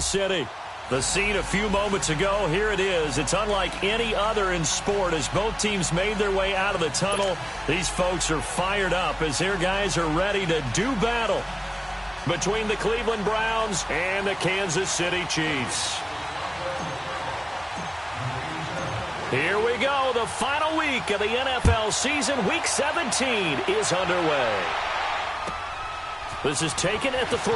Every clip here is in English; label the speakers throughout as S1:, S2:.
S1: Kansas City. The scene a few moments ago, here it is. It's unlike any other in sport as both teams made their way out of the tunnel. These folks are fired up as their guys are ready to do battle between the Cleveland Browns and the Kansas City Chiefs. Here we go. The final week of the NFL season. Week 17 is underway. This is taken at the 3.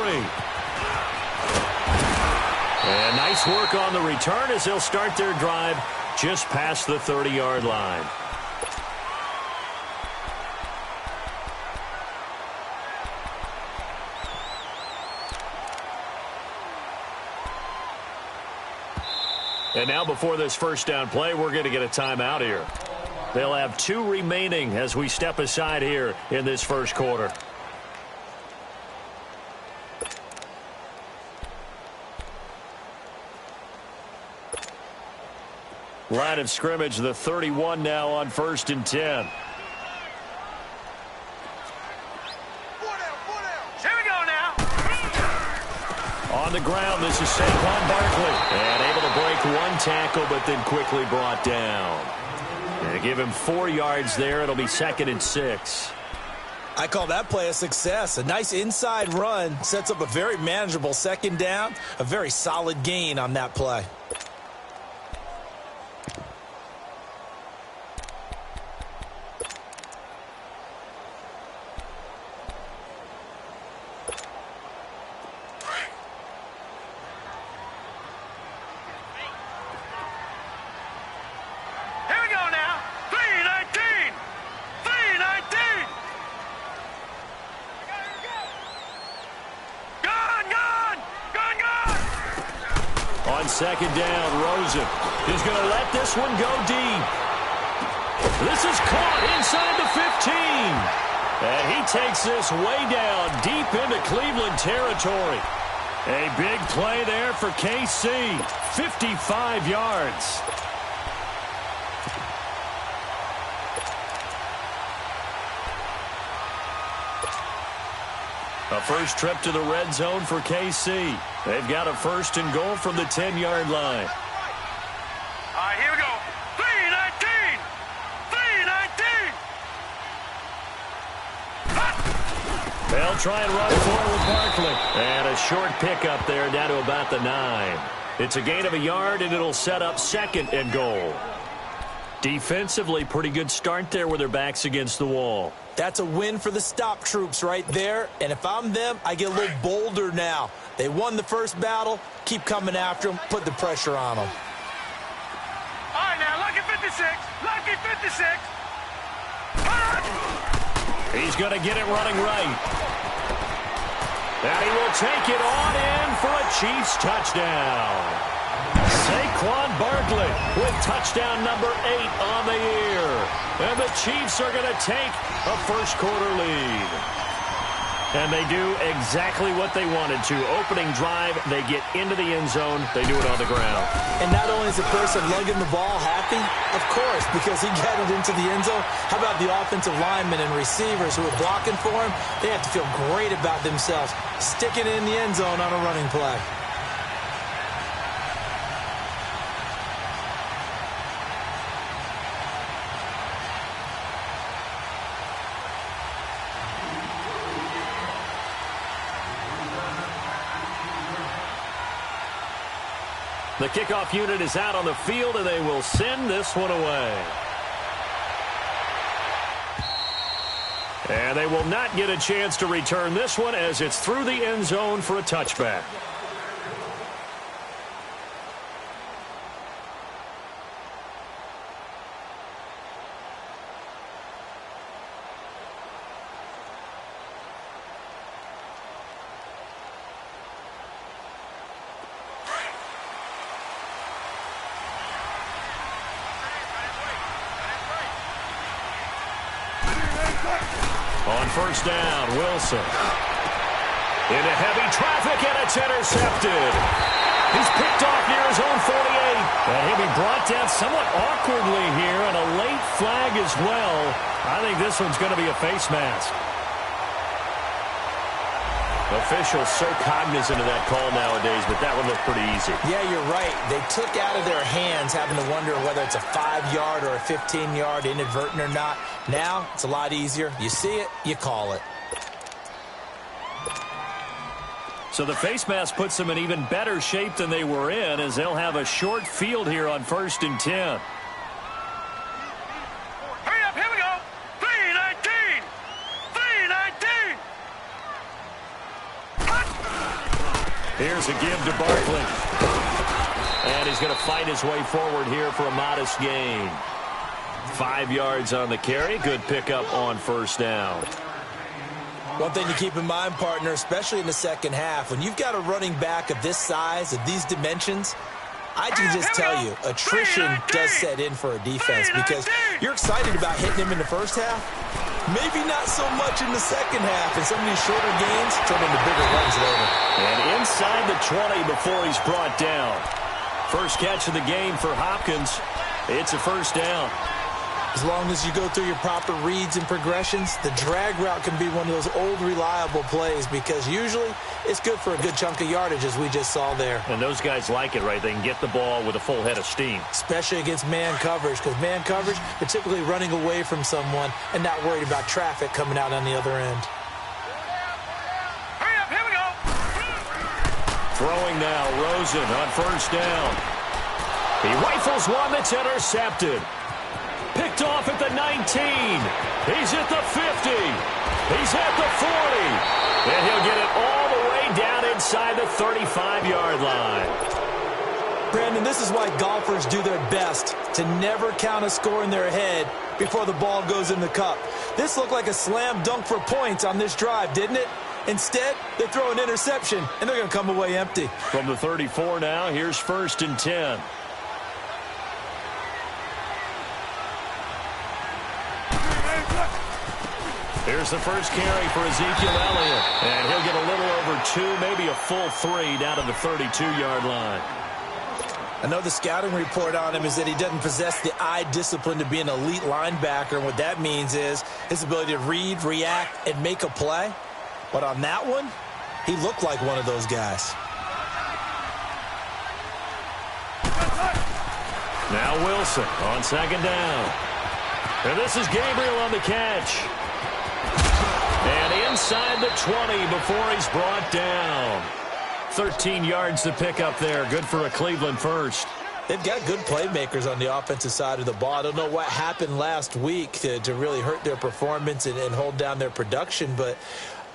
S1: And nice work on the return as they'll start their drive just past the 30-yard line. And now before this first down play, we're going to get a timeout here. They'll have 2 remaining as we step aside here in this first quarter. Line of scrimmage, the 31 now on 1st and 10.
S2: Here we go now.
S1: On the ground, this is Saquon Barkley. And able to break 1 tackle, but then quickly brought down. And give him 4 yards there. It'll be 2nd and 6.
S3: I call that play a success. A nice inside run sets up a very manageable 2nd down. A very solid gain on that play.
S1: Second down, Rosen is going to let this one go deep. This is caught inside the 15. And he takes this way down deep into Cleveland territory. A big play there for KC. 55 yards. A first trip to the red zone for KC. They've got a 1st and goal from the 10-yard line.
S2: All right, here we go. 3-19. 3-19.
S1: They'll try and run forward with Barkley. And a short pickup there down to about the 9. It's a gain of a yard, and it'll set up 2nd and goal. Defensively, pretty good start there with their backs against the wall.
S3: That's a win for the stop troops right there. And if I'm them, I get a little bolder now. They won the first battle. Keep coming after them. Put the pressure on them.
S2: All right, now, lucky 56. Lucky 56.
S1: He's going to get it running right. And he will take it on in for a Chiefs touchdown. Saquon Barkley with touchdown number 8 on the year. And the Chiefs are going to take a first-quarter lead. And they do exactly what they wanted to. Opening drive, they get into the end zone. They do it on the ground.
S3: And not only is the person lugging the ball happy, of course, because he got it into the end zone. How about the offensive linemen and receivers who are blocking for him? They have to feel great about themselves, sticking it in the end zone on a running play.
S1: The kickoff unit is out on the field, and they will send this one away. And they will not get a chance to return this one as it's through the end zone for a touchback. On first down, Wilson. Into heavy traffic, and it's intercepted. He's picked off near his own 48. And he'll be brought down somewhat awkwardly here, and a late flag as well. I think this one's going to be a face mask. Officials so cognizant of that call nowadays, but that one looked pretty easy.
S3: Yeah, you're right. They took out of their hands having to wonder whether it's a 5-yard or a 15-yard inadvertent or not. Now, it's a lot easier. You see it, you call it.
S1: So the face mask puts them in even better shape than they were in, as they'll have a short field here on 1st and 10.
S2: Hurry up, here we go. 3-19. 3-19.
S1: Here's a give to Barkley. And he's going to fight his way forward here for a modest gain. 5 yards on the carry. Good pickup on 1st down.
S3: One thing to keep in mind, partner, especially in the second half, when you've got a running back of this size, of these dimensions, I can just tell you, attrition does set in for a defense because you're excited about hitting him in the first half. Maybe not so much in the second half, and some of these shorter gains turn into bigger runs later.
S1: And inside the 20 before he's brought down. First catch of the game for Hopkins. It's a 1st down.
S3: As long as you go through your proper reads and progressions, the drag route can be one of those old reliable plays because usually it's good for a good chunk of yardage, as we just saw there.
S1: And those guys like it, right? They can get the ball with a full head of steam.
S3: Especially against man coverage, because man coverage, they're typically running away from someone and not worried about traffic coming out on the other end.
S2: Hurry up, here we go.
S1: Throwing now, Rosen on 1st down. He rifles one that's intercepted. Picked off at the 19. He's at the 50. He's at the 40. And he'll get it all the way down inside the 35-yard line.
S3: Brandon, this is why golfers do their best to never count a score in their head before the ball goes in the cup. This looked like a slam dunk for points on this drive, didn't it? Instead, they throw an interception, and they're going to come away empty.
S1: From the 34 now, here's 1st and 10. Here's the first carry for Ezekiel Elliott. And he'll get a little over 2, maybe a full 3 down to the 32-yard line.
S3: I know the scouting report on him is that he doesn't possess the eye discipline to be an elite linebacker. And what that means is his ability to read, react, and make a play. But on that one, he looked like one of those guys.
S1: Now Wilson on 2nd down. And this is Gabriel on the catch. And inside the 20 before he's brought down. 13 yards to pick up there. Good for a Cleveland first.
S3: They've got good playmakers on the offensive side of the ball. I don't know what happened last week to really hurt their performance and hold down their production, but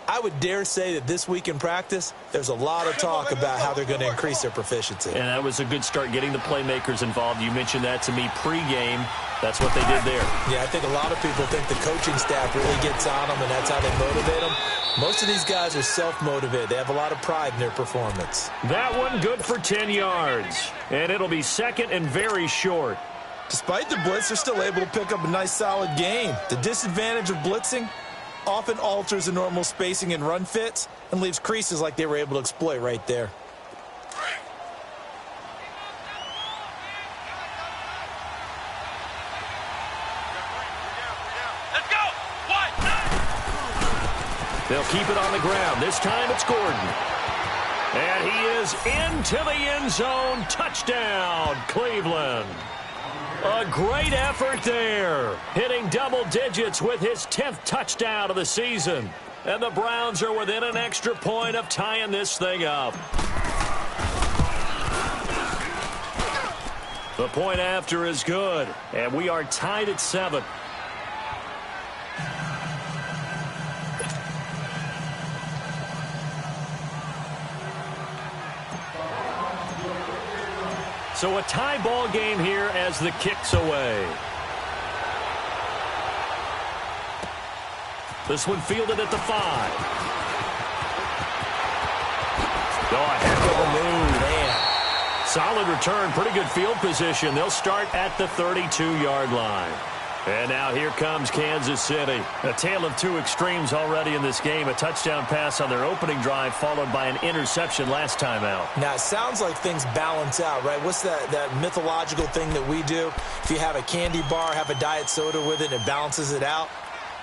S3: I would dare say that this week in practice, there's a lot of talk about how they're going to increase their proficiency.
S1: And that was a good start getting the playmakers involved. You mentioned that to me pregame. That's what they did there.
S3: Yeah, I think a lot of people think the coaching staff really gets on them, and that's how they motivate them. Most of these guys are self-motivated. They have a lot of pride in their performance.
S1: That one good for 10 yards. And it'll be 2nd and very short.
S3: Despite the blitz, they're still able to pick up a nice, solid gain. The disadvantage of blitzing often alters the normal spacing and run fits and leaves creases like they were able to exploit right there.
S2: Let's go. What?
S1: They'll keep it on the ground. This time it's Gordon. And he is into the end zone. Touchdown, Cleveland. A great effort there. Hitting double digits with his 10th touchdown of the season. And the Browns are within an extra point of tying this thing up. The point after is good. And we are tied at 7. So a tie ball game here as the kick's away. This one fielded at the 5. Oh, a heck of a move. Man. Solid return, pretty good field position. They'll start at the 32-yard line. And now here comes Kansas City. A tale of two extremes already in this game. A touchdown pass on their opening drive followed by an interception last time out.
S3: Now, it sounds like things balance out, right? What's that mythological thing that we do? If you have a candy bar, have a diet soda with it, it balances it out.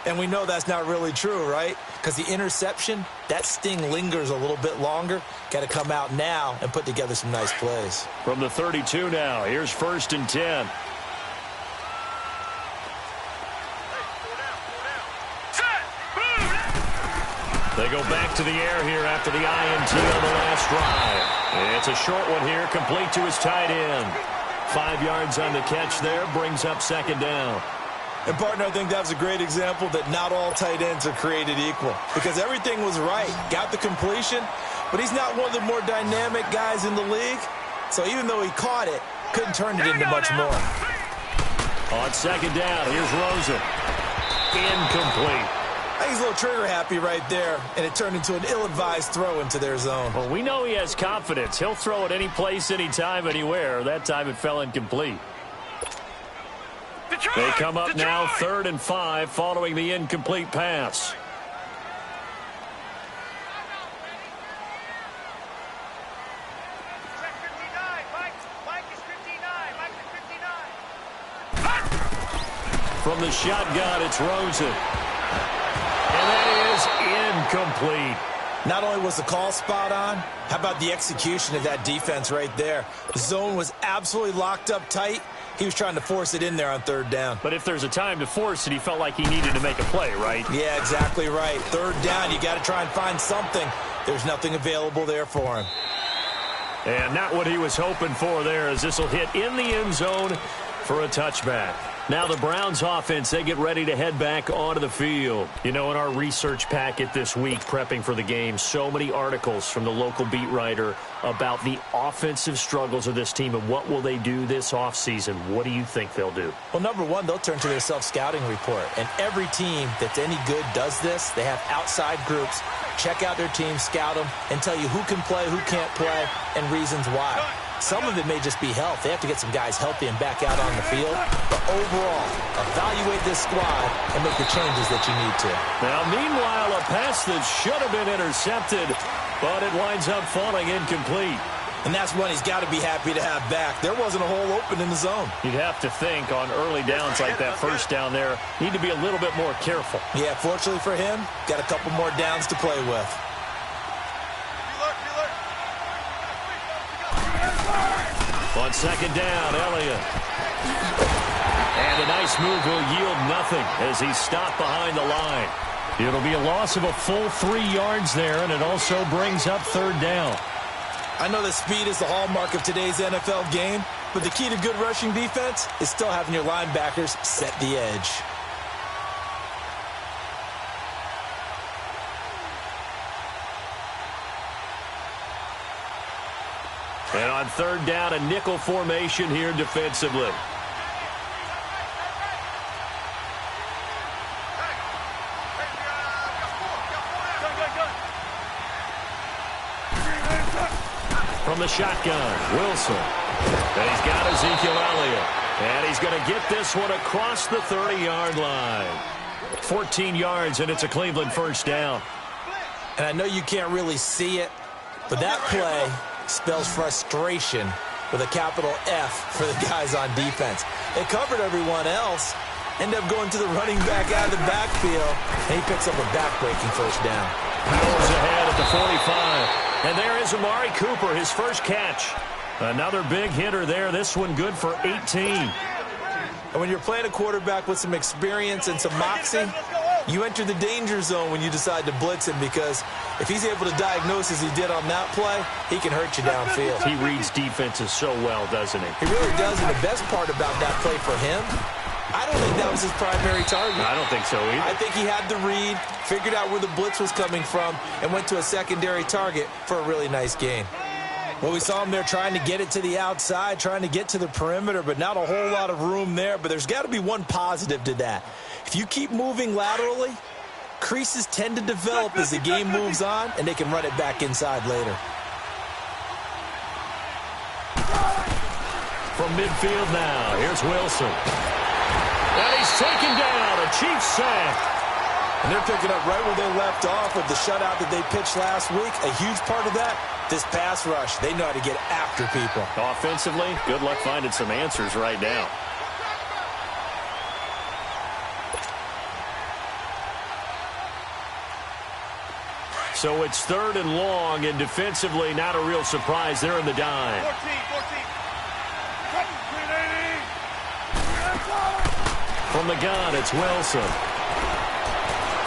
S3: And we know that's not really true, right? Because the interception, that sting lingers a little bit longer. Got to come out now and put together some nice plays.
S1: From the 32 now, here's 1st and 10. They go back to the air here after the INT on the last drive. It's a short one here, complete to his tight end. 5 yards on the catch there, brings up 2nd down.
S3: And, partner, I think that was a great example that not all tight ends are created equal. Because everything was right. Got the completion, but he's not one of the more dynamic guys in the league. So even though he caught it, couldn't turn it into much more.
S1: On 2nd down, here's Rosen. Incomplete.
S3: I think he's a little trigger happy right there, and it turned into an ill-advised throw into their zone.
S1: Well, we know he has confidence. He'll throw it any place, anytime, anywhere. That time it fell incomplete. They come up now 3rd and 5 following the incomplete pass. From the shotgun, it's Rosen. And that is incomplete.
S3: Not only was the call spot on, how about the execution of that defense right there? The zone was absolutely locked up tight. He was trying to force it in there on 3rd down.
S1: But if there's a time to force it, he felt like he needed to make a play, right?
S3: Yeah, exactly right. 3rd down, you got to try and find something. There's nothing available there for him.
S1: And not what he was hoping for there, as this will hit in the end zone for a touchback. Now the Browns offense, they get ready to head back onto the field. You know, in our research packet this week, prepping for the game, so many articles from the local beat writer about the offensive struggles of this team and what will they do this offseason. What do you think they'll do?
S3: Well, number one, they'll turn to their self-scouting report. And every team that's any good does this. They have outside groups. Check out their team, scout them, and tell you who can play, who can't play, and reasons why. Some of it may just be health. They have to get some guys healthy and back out on the field. But overall, evaluate this squad and make the changes that you need to.
S1: Now, meanwhile, a pass that should have been intercepted, but it winds up falling incomplete.
S3: And that's one he's got to be happy to have back. There wasn't a hole open in the zone.
S1: You'd have to think on early downs like that 1st down there, need to be a little bit more careful.
S3: Yeah, fortunately for him, got a couple more downs to play with.
S1: On 2nd down, Elliott. And a nice move will yield nothing as he's stopped behind the line. It'll be a loss of a full 3 yards there, and it also brings up 3rd down.
S3: I know that speed is the hallmark of today's NFL game, but the key to good rushing defense is still having your linebackers set the edge.
S1: And on 3rd down, a nickel formation here defensively. From the shotgun, Wilson. And he's got Ezekiel Elliott. And he's going to get this one across the 30-yard line. 14 yards, and it's a Cleveland 1st down.
S3: And I know you can't really see it, but that play spells frustration with a capital F for the guys on defense. They covered everyone else, end up going to the running back out of the backfield, and he picks up a back-breaking 1st down.
S1: Powers ahead at the 45. And there is Amari Cooper, his first catch. Another big hitter there, this one good for 18.
S3: And when you're playing a quarterback with some experience and some moxie, you enter the danger zone when you decide to blitz him, because if he's able to diagnose as he did on that play, he can hurt you downfield.
S1: He reads defenses so well, doesn't he?
S3: He really does, and the best part about that play for him, I don't think that was his primary target.
S1: I don't think so either.
S3: I think he had the read, figured out where the blitz was coming from, and went to a secondary target for a really nice gain. Well, we saw him there trying to get it to the outside, trying to get to the perimeter, but not a whole lot of room there. But there's got to be one positive to that. If you keep moving laterally, creases tend to develop as the game moves on, and they can run it back inside later.
S1: From midfield now, here's Wilson. And he's taken down, a Chiefs sack.
S3: And they're picking up right where they left off with the shutout that they pitched last week. A huge part of that, this pass rush. They know how to get after people.
S1: Offensively, good luck finding some answers right now. So it's 3rd and long, and defensively not a real surprise. They're in the dime.
S2: 14.
S1: From the gun, it's Wilson.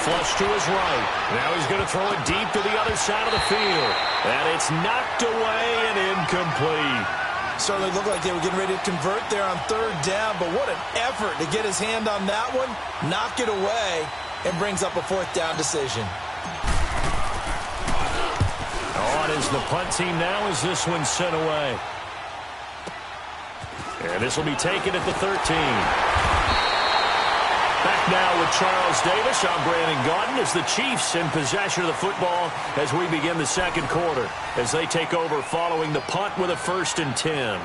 S1: Flush to his right. Now he's going to throw it deep to the other side of the field. And it's knocked away and incomplete.
S3: Certainly looked like they were getting ready to convert there on 3rd down, but what an effort to get his hand on that one, knock it away, and brings up a 4th down decision.
S1: On is the punt team now as this one's sent away. And this will be taken at the 13. Back now with Charles Davis. I'm Brandon Gaudin as the Chiefs in possession of the football as we begin the 2nd quarter as they take over following the punt with a 1st and 10.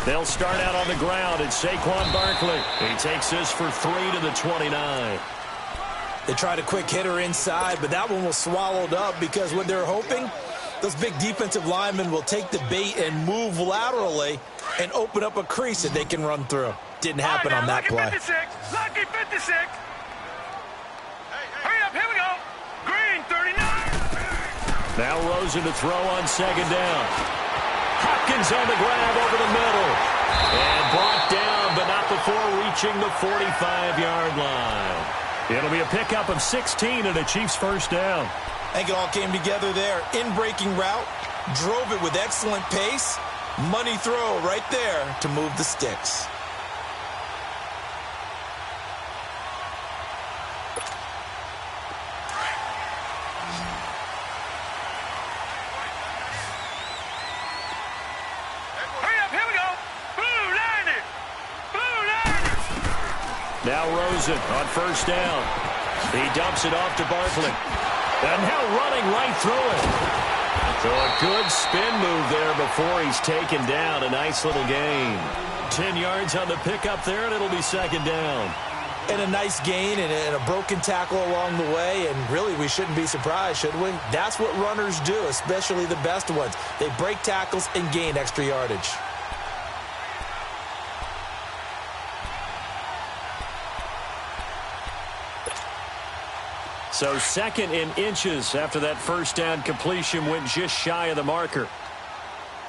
S1: They'll start out on the ground, and Saquon Barkley. He takes this for 3 to the 29.
S3: They tried a quick hitter inside, but that one was swallowed up because what they're hoping, those big defensive linemen will take the bait and move laterally and open up a crease that they can run through. Didn't happen on that play.
S2: Lucky 56. Hurry up, here we go. Green, 39.
S1: Now Rosen to throw on 2nd down. Hopkins on the grab over the middle. And brought down, but not before reaching the 45-yard line. It'll be a pickup of 16 and a Chiefs 1st down.
S3: I think it all came together there. In-breaking route, drove it with excellent pace. Money throw right there to move the sticks.
S1: Now Rosen on 1st down. He dumps it off to Barkley. And now running right through it. So a good spin move there before he's taken down. A nice little gain. 10 yards on the pickup there, and it'll be 2nd down.
S3: And a nice gain and a broken tackle along the way. And really, we shouldn't be surprised, should we? That's what runners do, especially the best ones. They break tackles and gain extra yardage.
S1: So 2nd in inches after that 1st down completion went just shy of the marker.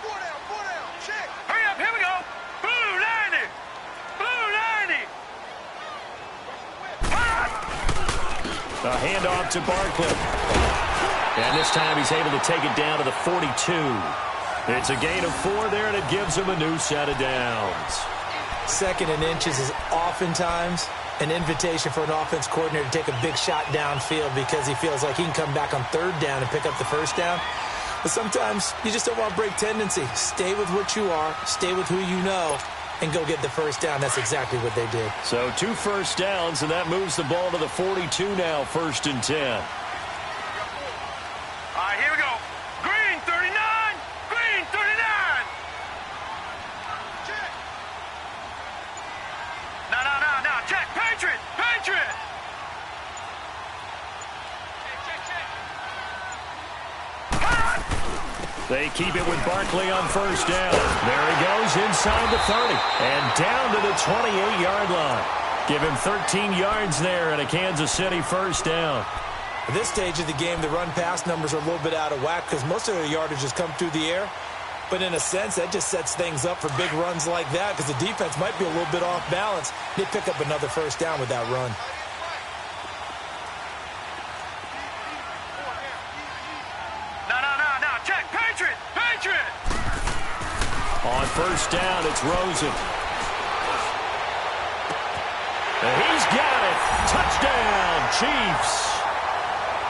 S2: 4 down, check. Hurry up, here we go. Blue 90.
S1: A handoff to Barkley. And this time he's able to take it down to the 42. It's a gain of 4 there, and it gives him a new set of downs.
S3: 2nd in inches is oftentimes an invitation for an offense coordinator to take a big shot downfield because he feels like he can come back on 3rd down and pick up the 1st down. But sometimes you just don't want to break tendency. Stay with what you are, stay with who you know, and go get the 1st down. That's exactly what they did.
S1: So 2 1st downs, and that moves the ball to the 42 now, 1st and 10.
S2: All right, here we go. Green, 39. Green, 39. Check. No. Check. Patriot. Check.
S1: They keep it with Barkley on 1st down. There he goes inside the 30 and down to the 28-yard line. Give him 13 yards there and a Kansas City 1st down.
S3: At this stage of the game, the run-pass numbers are a little bit out of whack because most of their yardage has come through the air. But in a sense, that just sets things up for big runs like that because the defense might be a little bit off balance. They pick up another 1st down with that run.
S2: No. Check. Patriot.
S1: On 1st down, it's Rosen. And he's got it. Touchdown, Chiefs.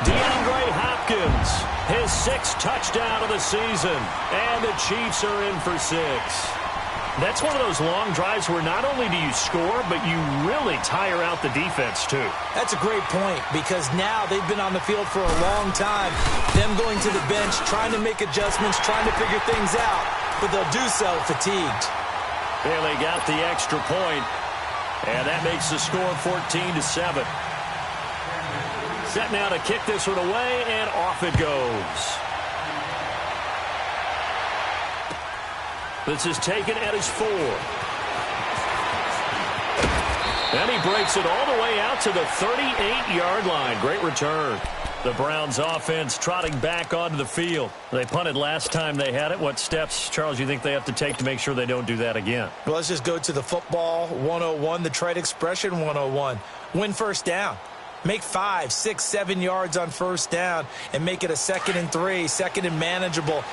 S1: DeAndre Hopkins, his 6th touchdown of the season. And the Chiefs are in for 6. That's one of those long drives where not only do you score, but you really tire out the defense, too.
S3: That's a great point, because now they've been on the field for a long time. Them going to the bench, trying to make adjustments, trying to figure things out, but they'll do so fatigued.
S1: And they got the extra point, and that makes the score 14-7. Set now to kick this one away, and off it goes. This is taken at his 4. And he breaks it all the way out to the 38-yard line. Great return. The Browns offense trotting back onto the field. They punted last time they had it. What steps, Charles, you think they have to take to make sure they don't do that again?
S3: Well, let's just go to the football 101, the trade expression 101. Win first down. Make 5, 6, 7 yards on first down and make it a 2nd and 3, 2nd and manageable.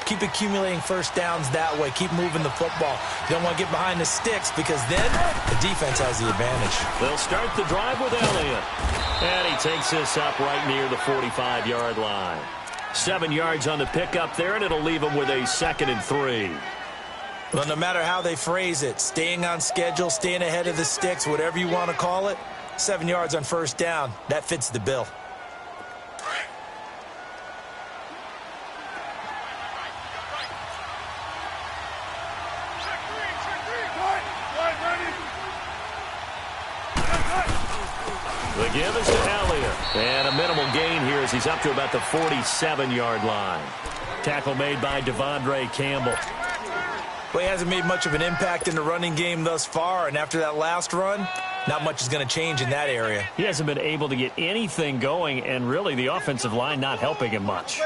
S3: Keep accumulating first downs that way. Keep moving the football. You don't want to get behind the sticks, because then the defense has the advantage.
S1: They'll start the drive with Elliott. And he takes this up right near the 45-yard line. 7 yards on the pickup there, and it'll leave him with a 2nd and 3.
S3: Well, no matter how they phrase it, staying on schedule, staying ahead of the sticks, whatever you want to call it, 7 yards on first down, that fits the bill.
S1: The give is to Elliott. And a minimal gain here as he's up to about the 47-yard line. Tackle made by Devondre Campbell.
S3: Well, he hasn't made much of an impact in the running game thus far, and after that last run, not much is going to change in that area.
S1: He hasn't been able to get anything going, and really the offensive line not helping him much.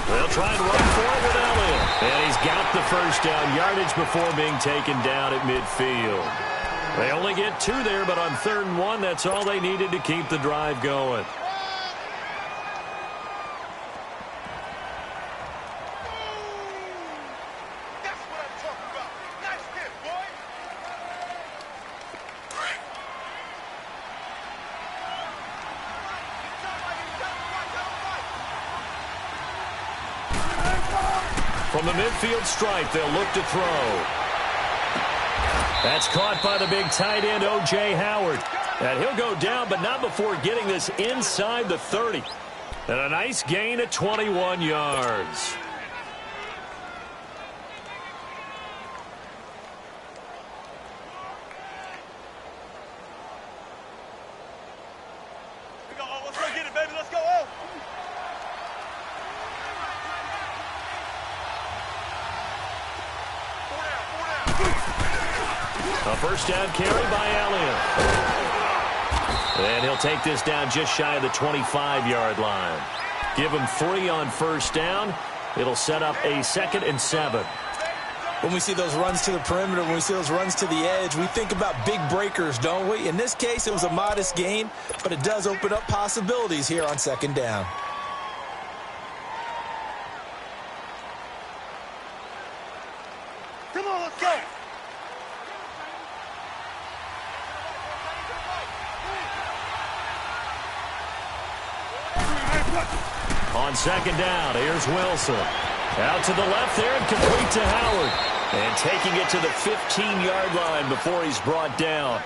S1: They'll try and run forward with Elliott. And he's got the first down yardage before being taken down at midfield. They only get 2 there, but on 3rd and 1, that's all they needed to keep the drive going. From the midfield stripe, they'll look to throw. That's caught by the big tight end, O.J. Howard. And he'll go down, but not before getting this inside the 30. And a nice gain at 21 yards.
S2: Let's go get it, baby. Let's go.
S1: A first down carry by Elliott. And he'll take this down just shy of the 25-yard line. Give him 3 on first down. It'll set up a 2nd and 7.
S3: When we see those runs to the perimeter, when we see those runs to the edge, we think about big breakers, don't we? In this case, it was a modest gain, but it does open up possibilities here on 2nd down.
S2: Come on, let's go.
S1: On 2nd down, here's Wilson. Out to the left there and complete to Howard. And taking it to the 15-yard line before he's brought down.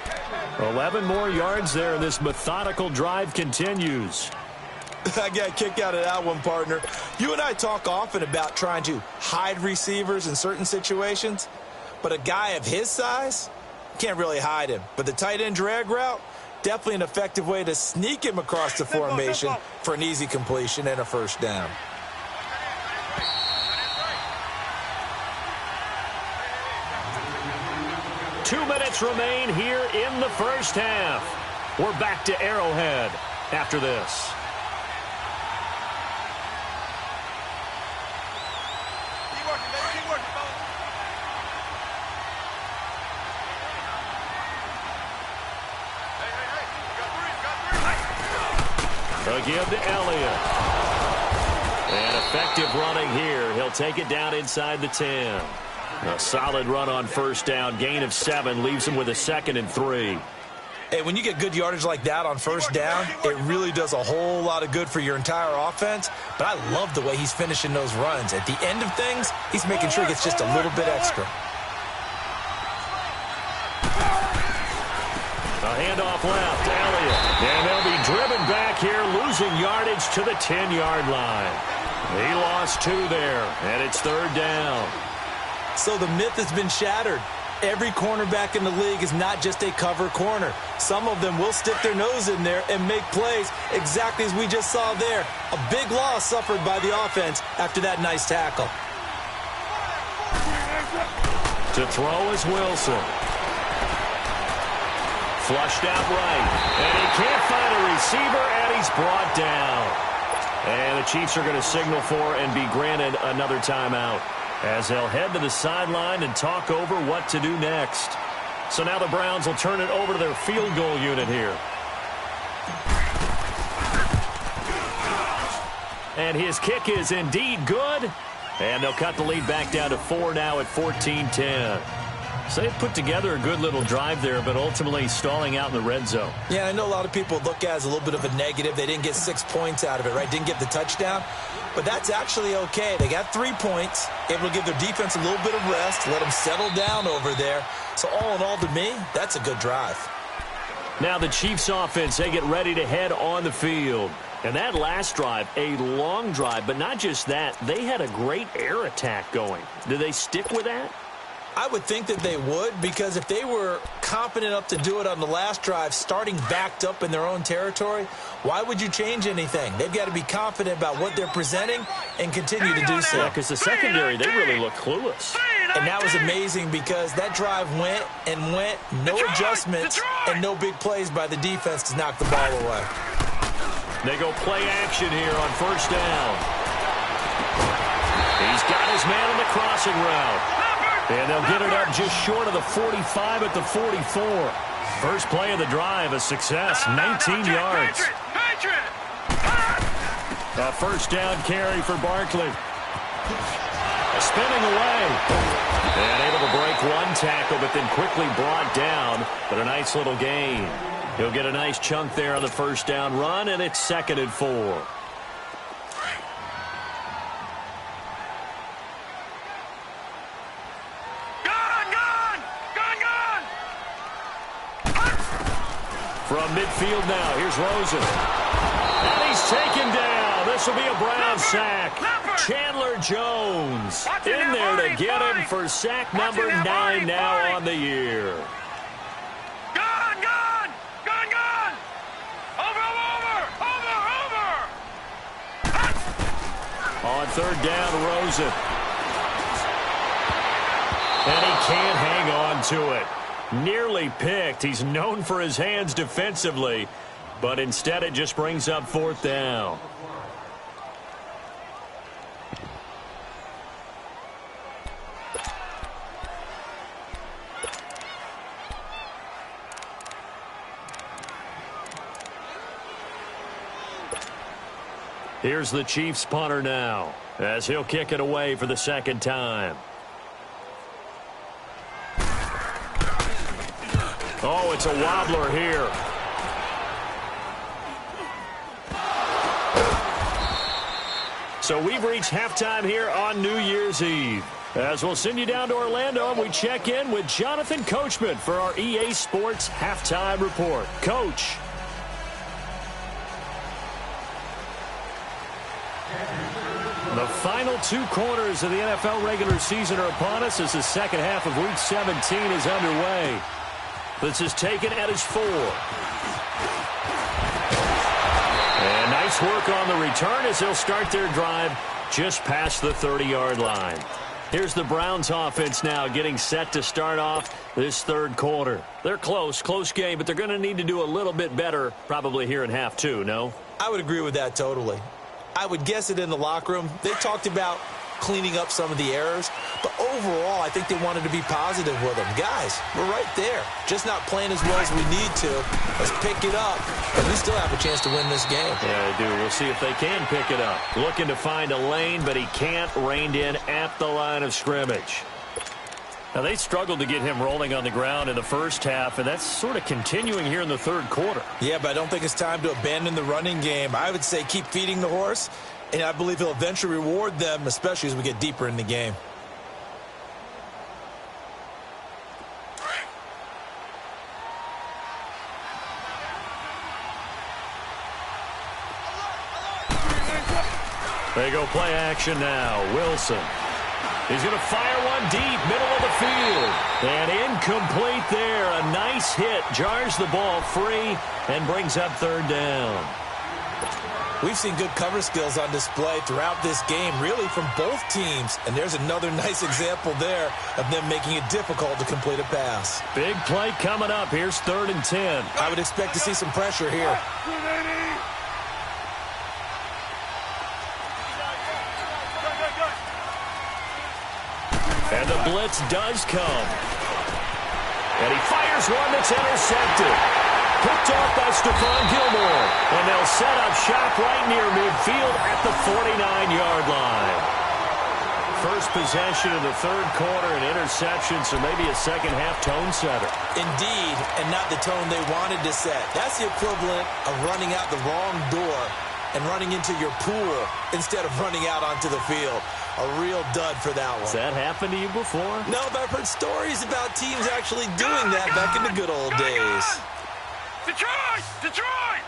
S1: 11 more yards there, and this methodical drive continues.
S3: I got a kick out of that one, partner. You and I talk often about trying to hide receivers in certain situations, but a guy of his size can't really hide him. But the tight end drag route, definitely an effective way to sneak him across the formation for an easy completion and a first down.
S1: Two minutes remain here in the first half. We're back to Arrowhead after this.
S2: Keep working, baby. Keep working, fellas. Hey. We got three.
S1: A give to Elliott. And effective running here. He'll take it down inside the 10. A solid run on first down. Gain of 7 leaves him with a 2nd and 3.
S3: Hey, when you get good yardage like that on first down, it really does a whole lot of good for your entire offense. But I love the way he's finishing those runs. At the end of things, he's making sure he gets just a little bit extra.
S1: A handoff left, Elliott. And they'll be driven back here, losing yardage to the 10-yard line. He lost 2 there, and it's 3rd down.
S3: So the myth has been shattered. Every cornerback in the league is not just a cover corner. Some of them will stick their nose in there and make plays exactly as we just saw there. A big loss suffered by the offense after that nice tackle.
S1: To throw is Wilson. Flushed out right. And he can't find a receiver, and he's brought down. And the Chiefs are going to signal for and be granted another timeout, as they'll head to the sideline and talk over what to do next. So now the Browns will turn it over to their field goal unit here. And his kick is indeed good. And they'll cut the lead back down to 4 now at 14-10. So they've put together a good little drive there, but ultimately stalling out in the red zone.
S3: Yeah, I know a lot of people look at it as a little bit of a negative. They didn't get 6 points out of it, right? Didn't get the touchdown. But that's actually okay. They got 3 points, able to give their defense a little bit of rest, let them settle down over there. So all in all, to me, that's a good drive.
S1: Now the Chiefs offense, they get ready to head on the field. And that last drive, a long drive, but not just that. They had a great air attack going. Do they stick with that?
S3: I would think that they would, because if they were confident enough to do it on the last drive, starting backed up in their own territory, why would you change anything? They've got to be confident about what they're presenting and continue to do so.
S1: Yeah, because the secondary, they really look clueless.
S3: And that was amazing, because that drive went and went, no adjustments, and no big plays by the defense to knock the ball away.
S1: They go play action here on first down. He's got his man on the crossing route. And they'll get it up just short of the 45 at the 44. First play of the drive, a success, 19 yards. A first down carry for Barkley. Spinning away. And able to break one tackle, but then quickly brought down. But a nice little gain. He'll get a nice chunk there on the first down run, and it's 2nd and 4. From midfield now, here's Rosen. And he's taken down. This will be a Brown sack. Chandler Jones in there to get him for sack number 9 now on the year.
S2: Gone! Over!
S1: On 3rd down, Rosen. And he can't hang on to it. Nearly picked. He's known for his hands defensively, but instead it just brings up 4th down. Here's the Chiefs punter now, as he'll kick it away for the 2nd time. Oh, it's a wobbler here. So we've reached halftime here on New Year's Eve. As we'll send you down to Orlando, and we check in with Jonathan Coachman for our EA Sports Halftime Report. Coach. The final 2 quarters of the NFL regular season are upon us as the second half of Week 17 is underway. This is taken at his 4. And nice work on the return as they'll start their drive just past the 30-yard line. Here's the Browns offense now getting set to start off this 3rd quarter. They're close game, but they're going to need to do a little bit better probably here in half 2, no?
S3: I would agree with that totally. I would guess it in the locker room. They talked about cleaning up some of the errors, but overall I think they wanted to be positive with them. Guys, we're right there, just not playing as well as we need to. Let's pick it up and we still have a chance to win this game.
S1: Yeah, they do. We'll see if they can pick it up. Looking to find a lane, but he can't. Reined in at the line of scrimmage. Now, they struggled to get him rolling on the ground in the first half, and that's sort of continuing here in the third quarter.
S3: Yeah, but I don't think it's time to abandon the running game. I would say keep feeding the horse, and I believe he'll eventually reward them, especially as we get deeper in the game.
S1: They go play action now. Wilson. He's going to fire one deep, middle of the field. And incomplete there. A nice hit. Jars the ball free and brings up third down.
S3: We've seen good cover skills on display throughout this game, really from both teams. And there's another nice example there of them making it difficult to complete a pass.
S1: Big play coming up. Here's 3rd and 10.
S3: I would expect to see some pressure here.
S1: And the blitz does come. And he fires one that's intercepted. Picked off by Stephon Gilmore. And they'll set up shop right near midfield at the 49-yard line. First possession of the third quarter, an interception, so maybe a second-half tone setter.
S3: Indeed, and not the tone they wanted to set. That's the equivalent of running out the wrong door and running into your pool instead of running out onto the field. A real dud for that one.
S1: Has that happened to you before?
S3: No, but I've heard stories about teams actually doing that back in the good old days.
S2: Detroit! Detroit!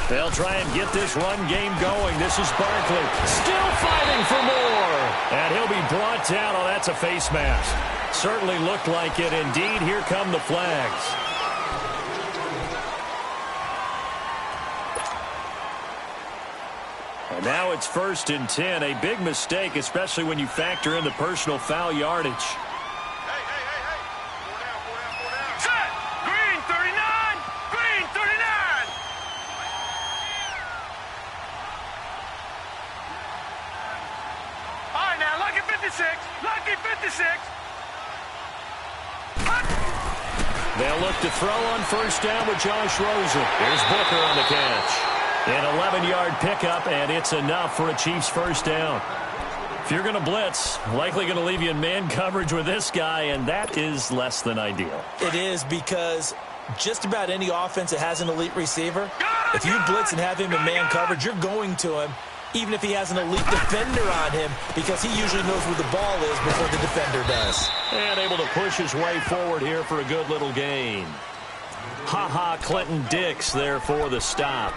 S1: They'll try and get this run game going. This is Barkley. Still fighting for more. And he'll be brought down. Oh, that's a face mask. Certainly looked like it. Indeed, here come the flags. And now it's 1st and 10. A big mistake, especially when you factor in the personal foul yardage.
S2: Hey. Four down. Set! Green 39! Green 39! All right, now, lucky 56. Lucky 56.
S1: They'll look to throw on 1st down with Josh Rosen. Here's Booker on the catch. An 11-yard pickup, and it's enough for a Chiefs 1st down. If you're going to blitz, likely going to leave you in man coverage with this guy, and that is less than ideal.
S3: It is, because just about any offense that has an elite receiver, if you blitz and have him in man coverage, you're going to him, even if he has an elite defender on him, because he usually knows where the ball is before the defender does.
S1: And able to push his way forward here for a good little gain. Clinton Dix there for the stop.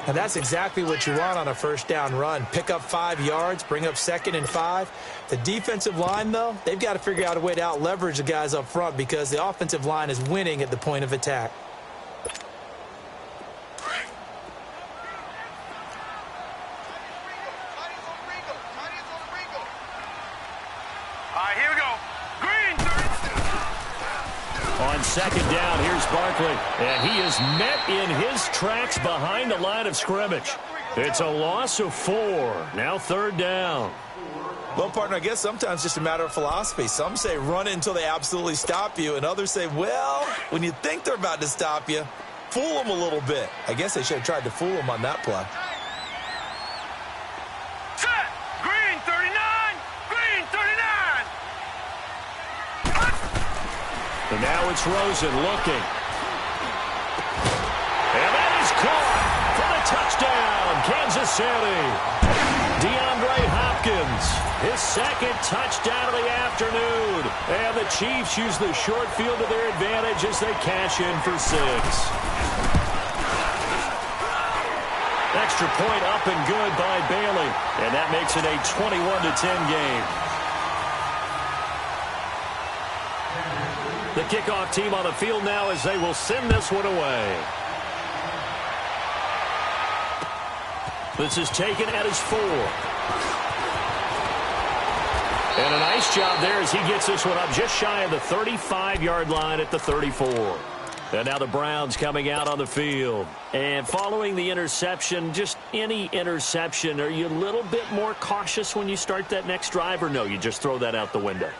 S3: And that's exactly what you want on a 1st down run. Pick up 5 yards, bring up 2nd and 5. The defensive line, though, they've got to figure out a way to out-leverage the guys up front because the offensive line is winning at the point of attack.
S2: All right, here we go. Green 30.
S1: On 2nd down, here's Barkley. And he is met in his tracks behind the line of scrimmage. It's a loss of 4. Now 3rd down.
S3: Well, partner, I guess sometimes it's just a matter of philosophy. Some say run it until they absolutely stop you, and others say, well, when you think they're about to stop you, fool them a little bit. I guess they should have tried to fool them on that play.
S2: Set! Green 39! Green 39!
S1: And now it's Rosen looking. And that is caught for the touchdown, Kansas City. DeAndre Hopkins, his 2nd touchdown of the afternoon. And the Chiefs use the short field to their advantage as they cash in for 6. Extra point up and good by Bailey. And that makes it a 21-10 game. The kickoff team on the field now as they will send this one away. This is taken at his 4. And a nice job there as he gets this one up just shy of the 35-yard line at the 34. And now the Browns coming out on the field. And following the interception, just any interception, are you a little bit more cautious when you start that next drive, or no, you just throw that out the window?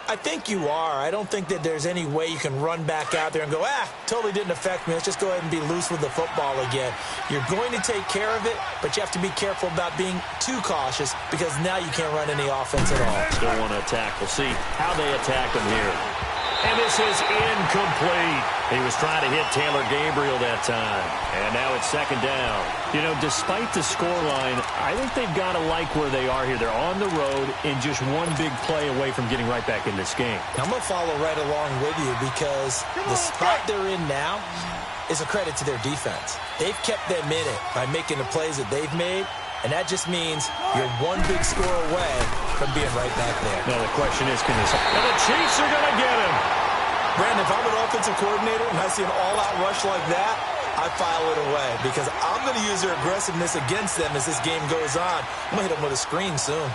S3: I think you are. I don't think that there's any way you can run back out there and go, totally didn't affect me. Let's just go ahead and be loose with the football again. You're going to take care of it, but you have to be careful about being too cautious because now you can't run any offense at all.
S1: Still want to attack. We'll see how they attack him here. And this is incomplete. He was trying to hit Taylor Gabriel that time. And now it's second down. You know, despite the scoreline, I think they've got to like where they are here. They're on the road and just one big play away from getting right back in this game.
S3: I'm going to follow right along with you because the spot they're in now is a credit to their defense. They've kept them in it by making the plays that they've made. And that just means you're one big score away from being right back there.
S1: Now the question is, can this... And the Chiefs are going to get him.
S3: Brandon, if I'm an offensive coordinator and I see an all-out rush like that, I file it away because I'm going to use their aggressiveness against them as this game goes on. I'm going to hit them with a screen soon.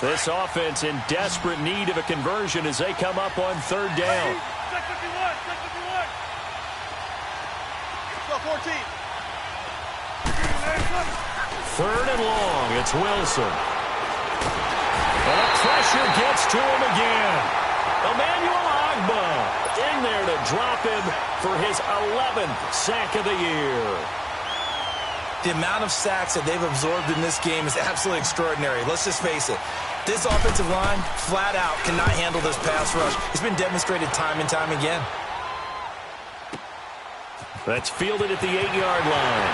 S1: This offense in desperate need of a conversion as they come up on third down.
S2: 14.
S1: Third and long. It's Wilson. But the pressure gets to him again. Emmanuel Agba in there to drop him for his 11th sack of the year.
S3: The amount of sacks that they've absorbed in this game is absolutely extraordinary. Let's just face it. This offensive line, flat out, cannot handle this pass rush. It's been demonstrated time and time again.
S1: That's fielded at the 8-yard line.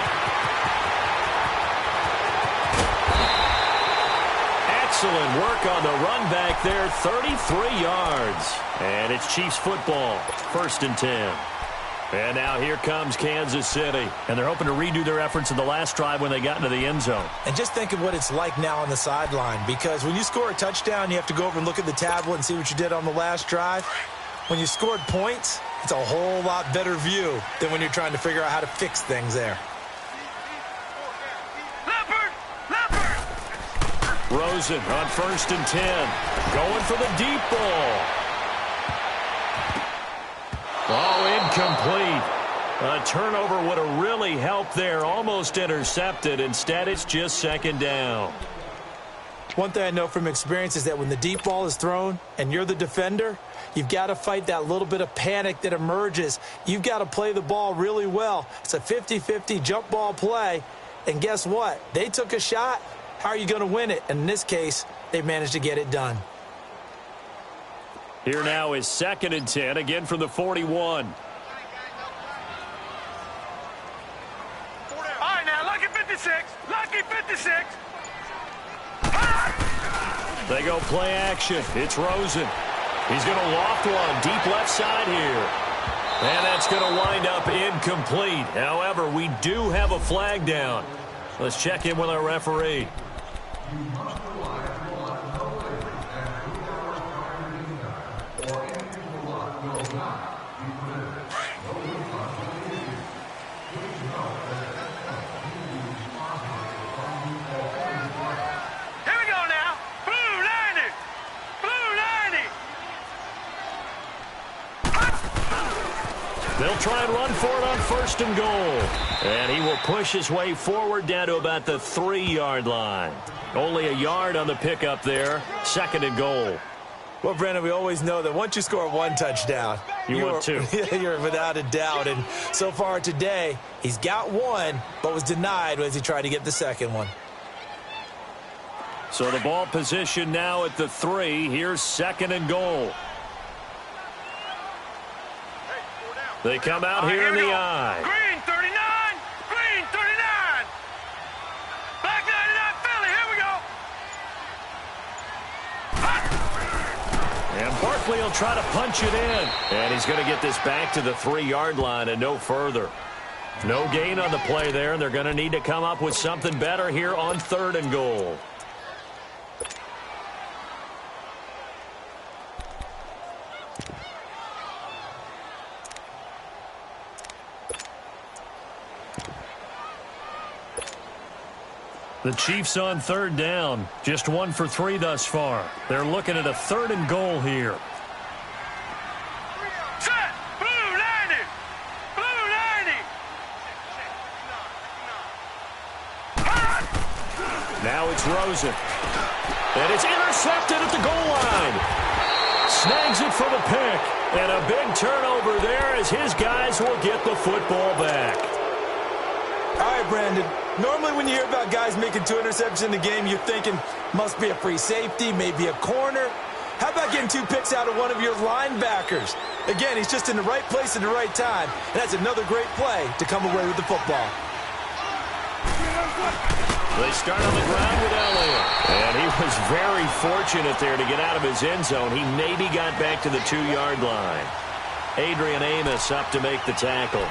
S1: Excellent work on the run back there, 33 yards. And it's Chiefs football, 1st and 10. And now here comes Kansas City. And they're hoping to redo their efforts in the last drive when they got into the end zone.
S3: And just think of what it's like now on the sideline, because when you score a touchdown, you have to go over and look at the tablet and see what you did on the last drive. When you scored points, it's a whole lot better view than when you're trying to figure out how to fix things there.
S1: Rosen on 1st and 10. Going for the deep ball. Oh, incomplete. A turnover would have really helped there. Almost intercepted. Instead, it's just 2nd down.
S3: One thing I know from experience is that when the deep ball is thrown and you're the defender, you've got to fight that little bit of panic that emerges. You've got to play the ball really well. It's a 50-50 jump ball play. And guess what? They took a shot. How are you going to win it? And in this case, they managed to get it done.
S1: Here now is 2nd and 10, again from the 41.
S2: All right, now, lucky 56. Lucky 56.
S1: They go play action. It's Rosen. He's going to loft one deep left side here. And that's going to wind up incomplete. However, we do have a flag down. Let's check in with our referee. They'll try and run for it on 1st and goal. And he will push his way forward down to about the 3-yard line. Only a yard on the pickup there. 2nd and goal.
S3: Well, Brandon, we always know that once you score one touchdown,
S1: you're 2.
S3: You're without a doubt. And so far today, he's got one, but was denied as he tried to get the second one.
S1: So the ball position now at the 3. Here's 2nd and goal. They come out here in the I.
S2: Green 39. Green 39. Black 99 Philly. Here we go.
S1: And Barkley will try to punch it in. And he's going to get this back to the 3-yard line and no further. No gain on the play there, and they're going to need to come up with something better here on 3rd and goal. The Chiefs on 3rd down. Just 1 for 3 thus far. They're looking at a 3rd and goal here.
S2: Set. Blue 90. Blue 90.
S1: Now it's Rosen. And it's intercepted at the goal line. Snags it for the pick. And a big turnover there as his guys will get the football back.
S3: All right, Brandon. Normally when you hear about guys making 2 interceptions in the game, you're thinking must be a free safety, maybe a corner. How about getting 2 picks out of one of your linebackers? Again, he's just in the right place at the right time. And that's another great play to come away with the football.
S1: They start on the ground with Elliott. And he was very fortunate there to get out of his end zone. He maybe got back to the 2-yard line. Adrian Amos up to make the tackle.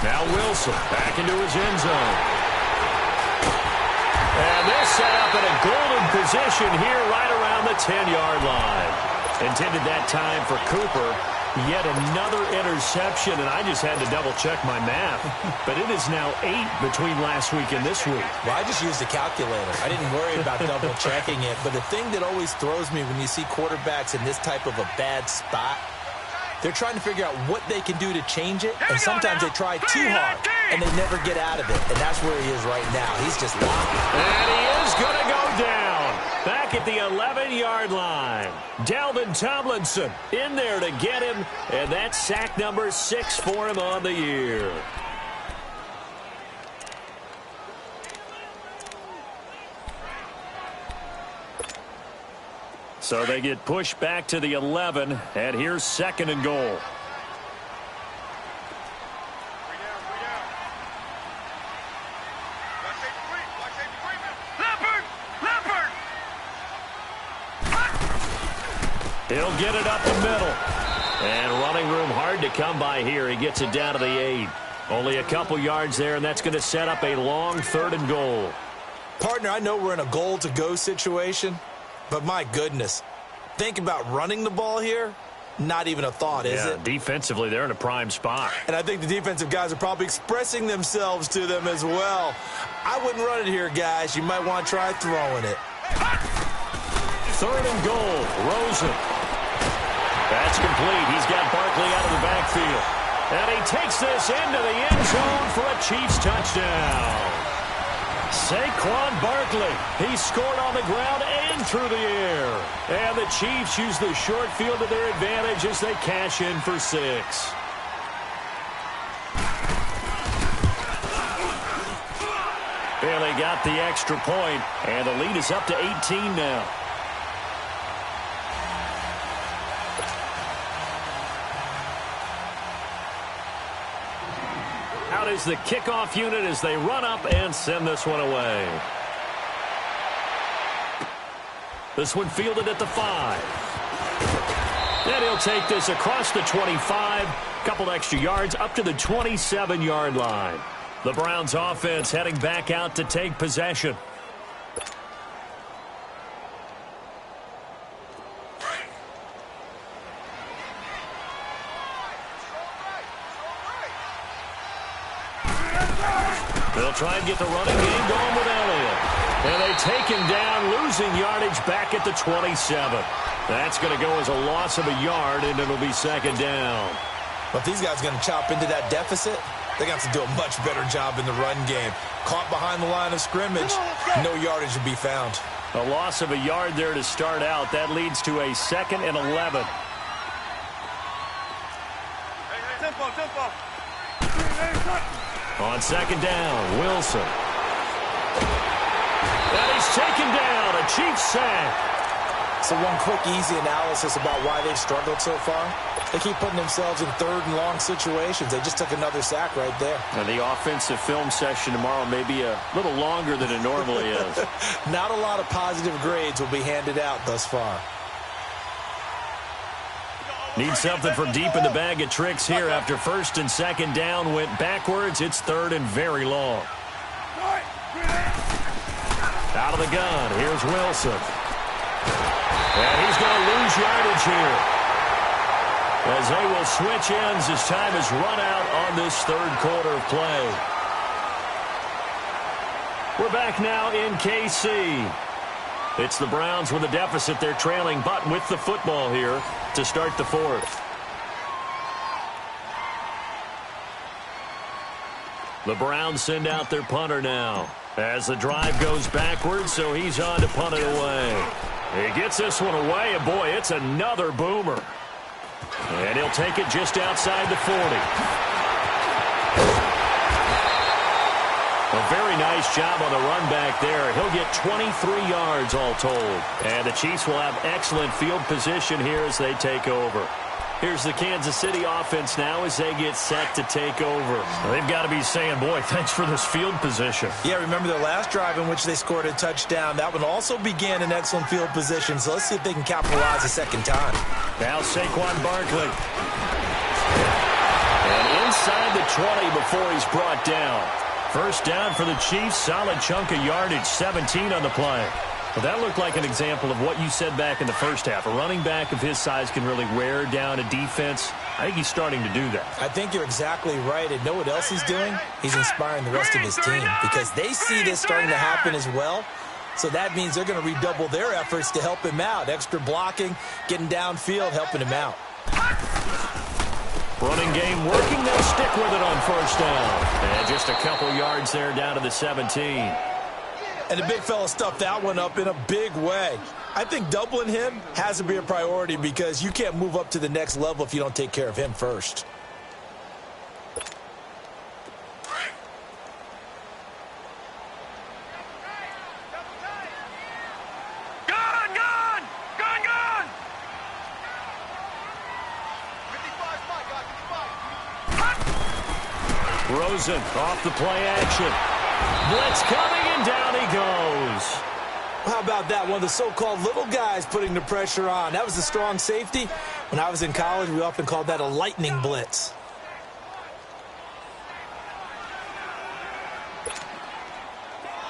S1: Now Wilson back into his end zone. And they're set up in a golden position here right around the 10-yard line. Intended that time for Cooper. Yet another interception, and I just had to double-check my math. But it is now 8 between last week and this week.
S3: Well, I just used a calculator. I didn't worry about double-checking it. But the thing that always throws me when you see quarterbacks in this type of a bad spot, they're trying to figure out what they can do to change it, and sometimes they try too hard, and they never get out of it. And that's where he is right now. He's just locked.
S1: And he is going to go down. Back at the 11-yard line. Dalvin Tomlinson in there to get him, and that's sack number 6 for him on the year. So they get pushed back to the 11, and here's 2nd and goal. He'll get it up the middle. And running room hard to come by here. He gets it down to the 8. Only a couple yards there, and that's going to set up a long 3rd and goal.
S3: Partner, I know we're in a goal-to-go situation, but my goodness, think about running the ball here. Not even a thought, is it?
S1: Defensively, they're in a prime spot.
S3: And I think the defensive guys are probably expressing themselves to them as well. I wouldn't run it here, guys. You might want to try throwing it.
S1: 3rd and goal, Rosen. That's complete. He's got Barkley out of the backfield. And he takes this into the end zone for a Chiefs touchdown. Saquon Barkley. He scored on the ground and through the air. And the Chiefs use the short field to their advantage as they cash in for 6. And they got the extra point, and the lead is up to 18 now. Out is the kickoff unit as they run up and send this one away. This one fielded at the 5. And he'll take this across the 25. Couple extra yards up to the 27-yard line. The Browns offense heading back out to take possession. They'll try and get the running game going with Elliott. And they take him down, losing yardage back at the 27. That's going to go as a loss of a yard, and it'll be 2nd down.
S3: But if these guys are going to chop into that deficit, they're going to have to do a much better job in the run game. Caught behind the line of scrimmage, no yardage to be found.
S1: A loss of a yard there to start out. That leads to a 2nd and 11.
S2: Tempo.
S1: On 2nd down, Wilson. And he's taken down. A Chiefs sack.
S3: So one quick, easy analysis about why they've struggled so far. They keep putting themselves in 3rd and long situations. They just took another sack right there.
S1: And the offensive film session tomorrow may be a little longer than it normally is.
S3: Not a lot of positive grades will be handed out thus far.
S1: Need something from deep in the bag of tricks here after first and second down went backwards. It's third and very long. Out of the gun, here's Wilson. And he's going to lose yardage here, as they will switch ends as time has run out on this third quarter of play. We're back now in KC. It's the Browns with a deficit. They're trailing, but with the football here to start the fourth. The Browns send out their punter now as the drive goes backwards, so he's on to punt it away. He gets this one away, and boy, it's another boomer. And he'll take it just outside the 40. A very nice job on the run back there. He'll get 23 yards all told. And the Chiefs will have excellent field position here as they take over. Here's the Kansas City offense now as they get set to take over. They've got to be saying, boy, thanks for this field position.
S3: Yeah, remember their last drive in which they scored a touchdown. That one also began in excellent field position, so let's see if they can capitalize a second time.
S1: Now Saquon Barkley. And inside the 20 before he's brought down. First down for the Chiefs, solid chunk of yardage, 17 on the play. Well, that looked like an example of what you said back in the first half. A running back of his size can really wear down a defense. I think he's starting to do that.
S3: I think you're exactly right. And know what else he's doing? He's inspiring the rest of his team because they see this starting to happen as well. So that means they're going to redouble their efforts to help him out. Extra blocking, getting downfield, helping him out.
S1: Running game working. They'll stick with it on first down. And just a couple yards there down to the 17.
S3: And the big fella stuffed that one up in a big way. I think doubling him has to be a priority because you can't move up to the next level if you don't take care of him first.
S1: Rosen off the play action. Blitz coming, and down he goes.
S3: How about that? One of the so-called little guys putting the pressure on. That was a strong safety. When I was in college, we often called that a lightning blitz.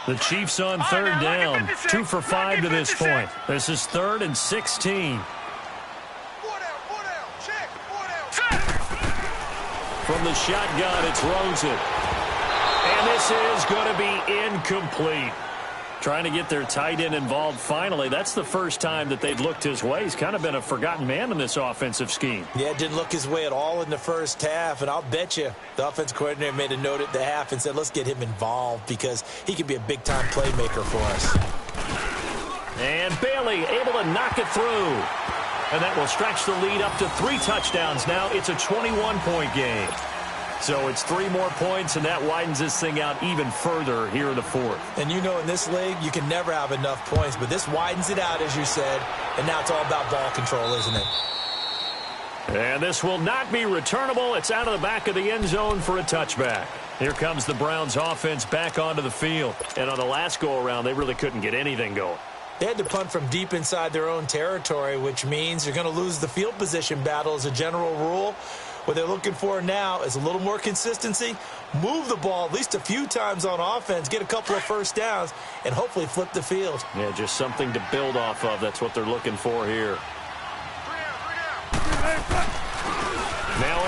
S1: The Chiefs on third down. 2 for 5 to this point. This is 3rd and 16. From the shotgun, it's Rosen. And this is going to be incomplete. Trying to get their tight end involved finally. That's the first time that they've looked his way. He's kind of been a forgotten man in this offensive scheme.
S3: Yeah, it didn't look his way at all in the first half. And I'll bet you the offensive coordinator made a note at the half and said, let's get him involved because he could be a big-time playmaker for us.
S1: And Bailey able to knock it through. And that will stretch the lead up to 3 touchdowns now. It's a 21-point game. So it's 3 more points, and that widens this thing out even further here in the 4th.
S3: And you know in this league, you can never have enough points, but this widens it out, as you said, and now it's all about ball control, isn't it?
S1: And this will not be returnable. It's out of the back of the end zone for a touchback. Here comes the Browns offense back onto the field. And on the last go-around, they really couldn't get anything going.
S3: They had to punt from deep inside their own territory, which means you're going to lose the field position battle as a general rule. What they're looking for now is a little more consistency, move the ball at least a few times on offense, get a couple of first downs, and hopefully flip the field.
S1: Yeah, just something to build off of. That's what they're looking for here. Now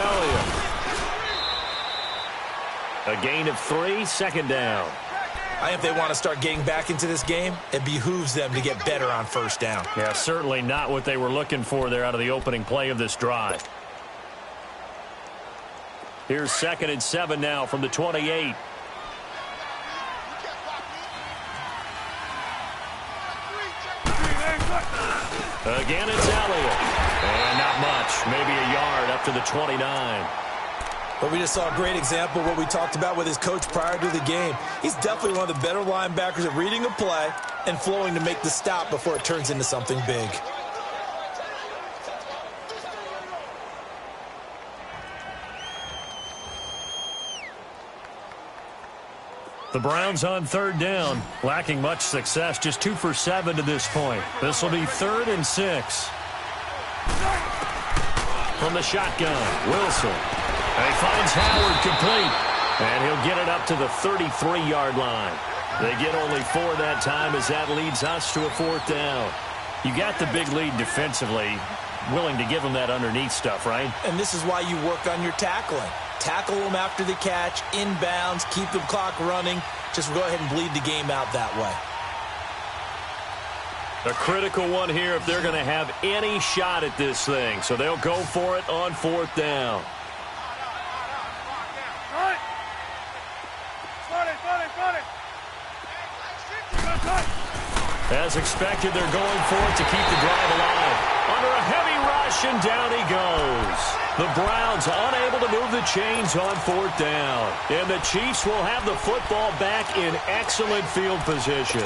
S1: Elliott. A gain of 3, second down.
S3: I think if they want to start getting back into this game, it behooves them to get better on first down.
S1: Yeah, certainly not what they were looking for there out of the opening play of this drive. Here's 2nd and 7 now from the 28. Again, it's Elliott. And not much. Maybe a yard up to the 29.
S3: But we just saw a great example of what we talked about with his coach prior to the game. He's definitely one of the better linebackers at reading a play and flowing to make the stop before it turns into something big.
S1: The Browns on third down, lacking much success, just 2 for 7 to this point. This will be 3rd and 6. from the shotgun. Wilson. And he finds Howard complete. And he'll get it up to the 33-yard line. They get only 4 that time as that leads us to a 4th down. You got the big lead defensively. Willing to give them that underneath stuff, right?
S3: And this is why you work on your tackling. Tackle them after the catch, inbounds, keep the clock running. Just go ahead and bleed the game out that way.
S1: A critical one here if they're going to have any shot at this thing. So they'll go for it on 4th down. As expected, they're going for it to keep the drive alive. Under a heavy rush, and down he goes. The Browns unable to move the chains on 4th down. And the Chiefs will have the football back in excellent field position.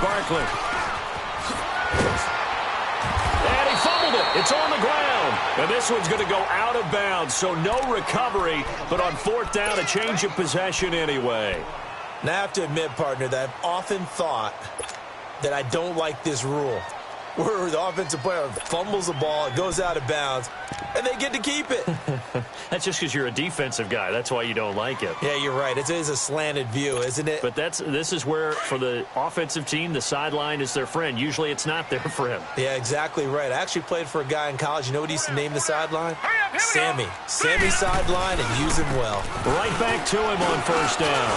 S1: Barkley. And he fumbled it. It's on the ground. And this one's going to go out of bounds, so no recovery. But on 4th down, a change of possession anyway.
S3: Now, I have to admit, partner, that I've often thought that I don't like this rule, where the offensive player fumbles the ball, it goes out of bounds, and they get to keep it.
S1: That's just because you're a defensive guy. That's why you don't like it.
S3: Yeah, you're right. It is a slanted view, isn't it?
S1: But this is where, for the offensive team, the sideline is their friend. Usually it's not there for him.
S3: Yeah, exactly right. I actually played for a guy in college. You know what he used to name the sideline? Sammy. Sammy sideline, and use him well.
S1: Right back to him on 1st down.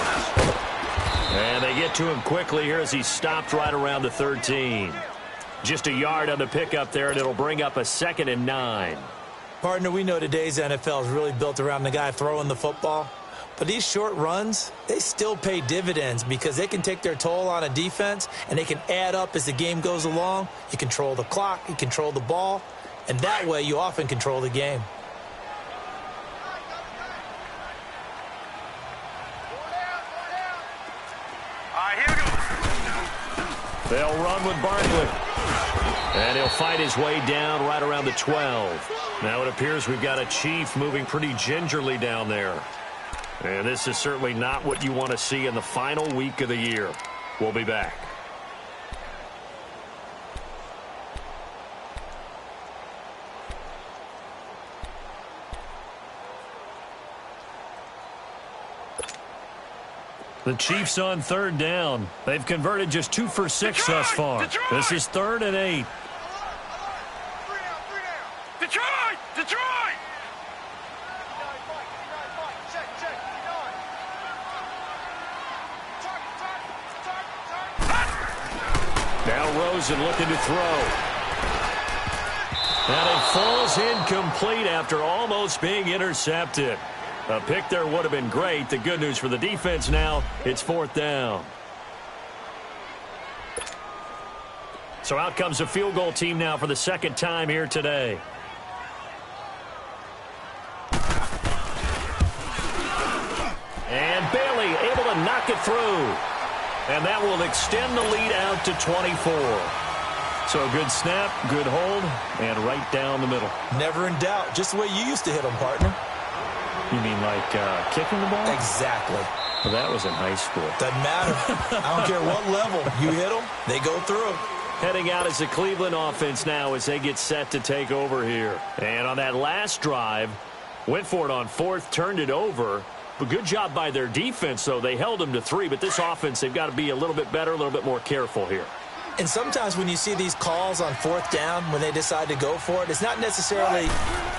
S1: And they get to him quickly here as he stopped right around the 13. Just a yard on the pickup there, and it'll bring up a 2nd and 9.
S3: Partner, we know today's NFL is really built around the guy throwing the football. But these short runs, they still pay dividends because they can take their toll on a defense, and they can add up as the game goes along. You control the clock, you control the ball, and that way you often control the game.
S2: All right, here we go.
S1: They'll run with Barkley. And he'll fight his way down right around the 12. Now it appears we've got a Chief moving pretty gingerly down there. And this is certainly not what you want to see in the final week of the year. We'll be back. The Chiefs on 3rd down. They've converted just 2 for 6 thus far. This is 3rd and 8.
S2: Detroit!
S1: Now Rosen looking to throw. And it falls incomplete after almost being intercepted. A pick there would have been great. The good news for the defense now, it's 4th down. So out comes a field goal team now for the 2nd time here today. And Bailey able to knock it through. And that will extend the lead out to 24. So a good snap, good hold, and right down the middle.
S3: Never in doubt. Just the way you used to hit them, partner.
S1: You mean like kicking the ball?
S3: Exactly.
S1: Well, that was in high school.
S3: Doesn't matter. I don't care what level. You hit them, they go through.
S1: Heading out as the Cleveland offense now as they get set to take over here. And on that last drive, went for it on 4th, turned it over. But good job by their defense, though. They held them to 3, but this offense, they've got to be a little bit better, a little bit more careful here.
S3: And sometimes when you see these calls on 4th down, when they decide to go for it, it's not necessarily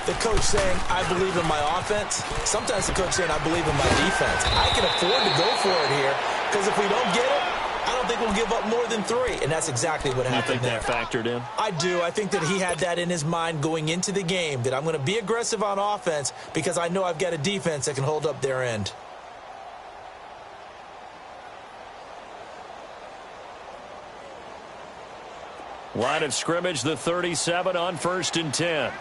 S3: the coach saying, I believe in my offense. Sometimes the coach saying, I believe in my defense. I can afford to go for it here because if we don't get it, I don't think we'll give up more than 3. And that's exactly what happened there.
S1: You think that factored in?
S3: I do. I think that he had that in his mind going into the game, that I'm going to be aggressive on offense because I know I've got a defense that can hold up their end.
S1: Line of scrimmage, the 37 on 1st and 10.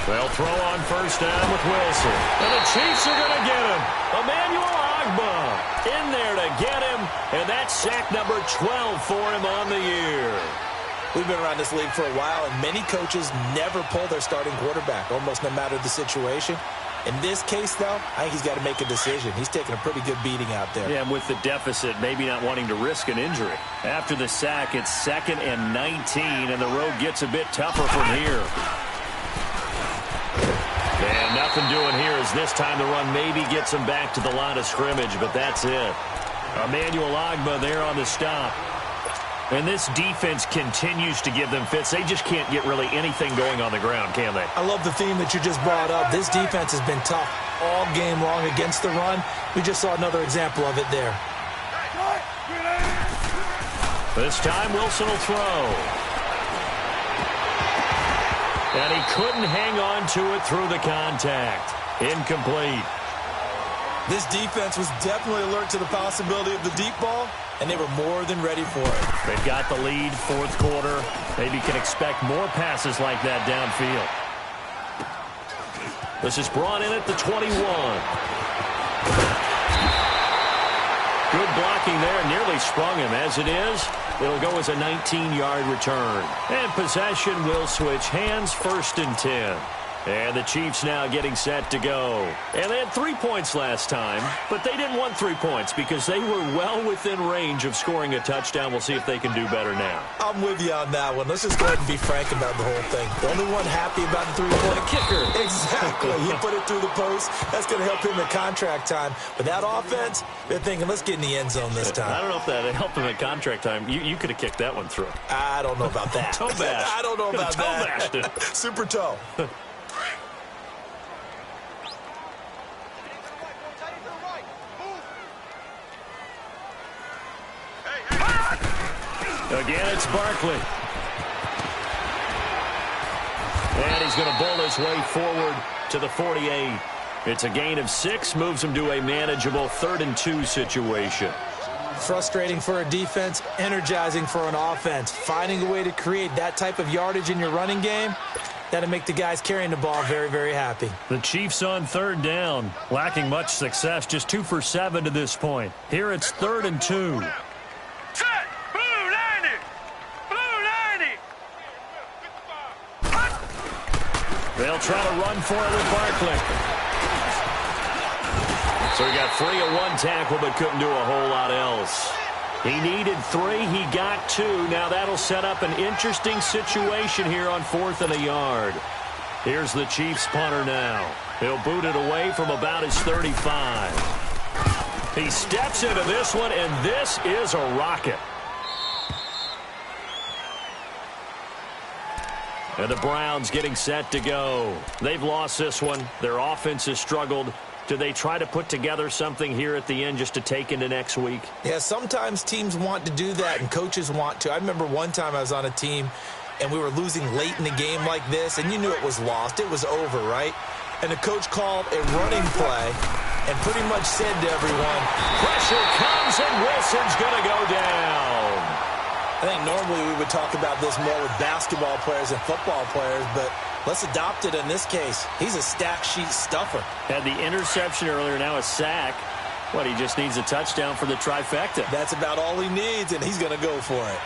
S1: They'll throw on 1st down with Wilson. And the Chiefs are going to get him. Emmanuel Agba in there to get him, and that's sack number 12 for him on the year.
S3: We've been around this league for a while, and many coaches never pull their starting quarterback, almost no matter the situation. In this case, though, I think he's got to make a decision. He's taking a pretty good beating out there.
S1: Yeah, and with the deficit, maybe not wanting to risk an injury. After the sack, it's 2nd and 19, and the road gets a bit tougher from here. And nothing doing here as this time the run maybe gets him back to the line of scrimmage, but that's it. Emmanuel Agba there on the stop. And this defense continues to give them fits. They just can't get really anything going on the ground, can they? I
S3: love the theme that you just brought up. This defense has been tough all game long against the run. We just saw another example of it there.
S1: This time Wilson will throw. And he couldn't hang on to it through the contact. Incomplete.
S3: This defense was definitely alert to the possibility of the deep ball, and they were more than ready for it.
S1: They've got the lead, 4th quarter. Maybe can expect more passes like that downfield. This is brought in at the 21. Good blocking there, nearly sprung him. As it is, it'll go as a 19-yard return. And possession will switch hands, 1st and 10. And the Chiefs now getting set to go. And they had 3 points last time, but they didn't want 3 points because they were well within range of scoring a touchdown. We'll see if they can do better now.
S3: I'm with you on that one. Let's just go ahead and be frank about the whole thing. The only one happy about the 3-point
S1: kicker.
S3: Exactly. He put it through the post. That's going to help him in contract time. But that offense, they're thinking, let's get in the end zone this time.
S1: I don't know if that helped him at contract time. You could have kicked that one through.
S3: I don't know about that.
S1: Toe bash.
S3: I don't know about
S1: toe
S3: that.
S1: Bashed it.
S3: Super toe.
S1: Again, it's Barkley. And he's going to bull his way forward to the 48. It's a gain of 6, moves him to a manageable 3rd and 2 situation.
S3: Frustrating for a defense, energizing for an offense. Finding a way to create that type of yardage in your running game, that'll make the guys carrying the ball very, very happy.
S1: The Chiefs on 3rd down, lacking much success, just 2 for 7 to this point. Here it's 3rd and 2. They'll try to run for it with Barkley. So he got 3 at 1 tackle, but couldn't do a whole lot else. He needed 3. He got 2. Now that'll set up an interesting situation here on 4th and a yard. Here's the Chiefs punter now. He'll boot it away from about his 35. He steps into this one, and this is a rocket. And the Browns getting set to go. They've lost this one. Their offense has struggled. Do they try to put together something here at the end just to take into next week?
S3: Yeah, sometimes teams want to do that and coaches want to. I remember one time I was on a team and we were losing late in the game like this, and you knew it was lost. It was over, right? And the coach called a running play and pretty much said to everyone,
S1: pressure comes and Wilson's going to go down.
S3: I think normally we would talk about this more with basketball players and football players, but let's adopt it in this case. He's a stack sheet stuffer.
S1: Had the interception earlier, now a sack. What, he just needs a touchdown for the trifecta.
S3: That's about all he needs, and he's going to go for it.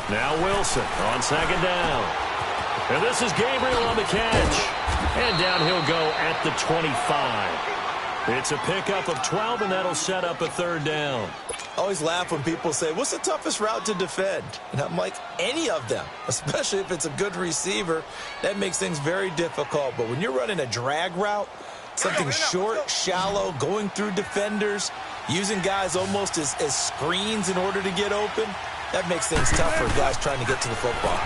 S1: Now Wilson on 2nd down. And this is Gabriel on the catch. And down he'll go at the 25. It's a pickup of 12, and that'll set up a 3rd down.
S3: I always laugh when people say, what's the toughest route to defend? And I'm like, any of them, especially if it's a good receiver. That makes things very difficult. But when you're running a drag route, something short, shallow, going through defenders, using guys almost as screens in order to get open, that makes things tough for guys trying to get to the football.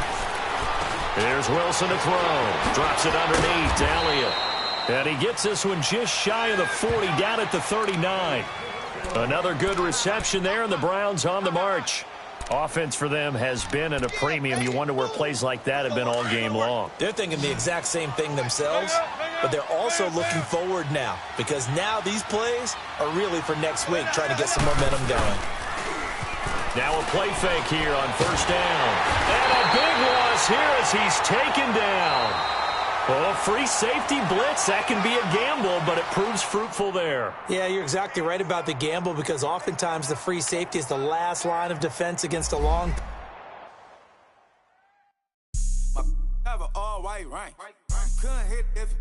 S1: Here's Wilson to throw. Drops it underneath to Elliott. And he gets this one just shy of the 40, down at the 39. Another good reception there, and the Browns on the march. Offense for them has been at a premium. You wonder where plays like that have been all game long.
S3: They're thinking the exact same thing themselves, but they're also looking forward now, because now these plays are really for next week, trying to get some momentum going.
S1: Now a play fake here on 1st down. And a big loss here as he's taken down. Oh, free safety blitz. That can be a gamble, but it proves fruitful there.
S3: Yeah, you're exactly right about the gamble because oftentimes the free safety is the last line of defense against a long.
S4: Have an all-white rank. Couldn't hit if